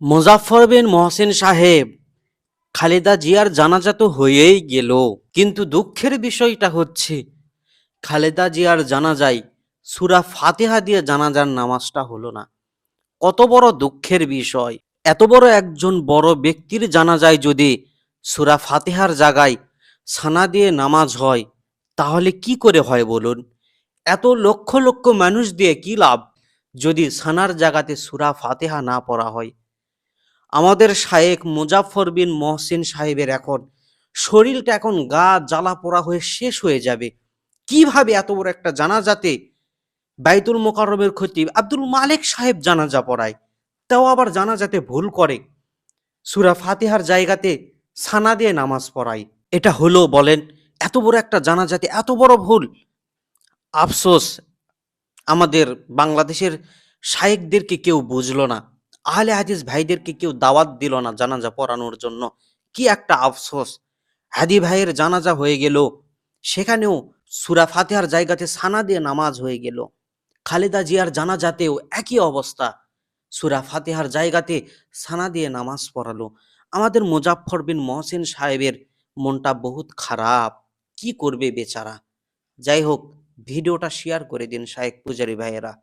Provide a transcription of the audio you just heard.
মোজাফফর বিন মহসিন সাহেব খালেদা জিয়ার জানাজা তো হয়েই গেল, কিন্তু দুঃখের বিষয়টা হচ্ছে খালেদা জিয়ার জানাজায় সূরা ফাতিহা দিয়ে জানাজার নামাজটা হলো না। কত বড় দুঃখের বিষয়! এত বড় একজন বড় ব্যক্তির জানাজায় যদি সূরা ফাতিহার জায়গায় সানা দিয়ে নামাজ হয়, তাহলে কি করে হয় বলুন? এত লক্ষ লক্ষ মানুষ দিয়ে কি লাভ যদি সানার জায়গাতে সূরা ফাতিহা না পড়া হয়? আমাদের শায়েখ মুজাফফর বিন মহসিন সাহেবের এখন শরীরটা এখন গা জ্বালা পোড়া হয়ে শেষ হয়ে যাবে। কিভাবে এত বড় একটা জানাজাতে বাইতুল মোকাররমের খতিব আব্দুল মালেক সাহেব জানাজা পড়ায়, তাও আবার জানাজাতে ভুল করে সূরা ফাতিহার জায়গাতে সানা দিয়ে নামাজ পড়ায়। এটা হলো বলেন? এত বড় একটা জানাজাতে এত বড় ভুল! আফসোস, আমাদের বাংলাদেশের শায়েখদেরকে কেউ বুঝলো না, আহলে হাদিস ভাইদেরকে কেউ দাওয়াত দিল না জানাজা পড়ানোর জন্য। কি একটা আফসোস! হাদি ভাইয়ের জানাজা হয়ে গেল, সেখানেও সূরা ফাতিহার জায়গাতে সানা দিয়ে নামাজ হয়ে গেল। খালেদা জিয়ার জানাজাতেও একই অবস্থা, সূরা ফাতিহার জায়গাতে সানা দিয়ে নামাজ পড়ালো। আমাদের মুজাফফর বিন মহসিন সাহেবের মনটা বহুত খারাপ, কি করবে বেচারা। যাই হোক, ভিডিওটা শেয়ার করে দিন শায়েখ পূজারী ভাইয়েরা।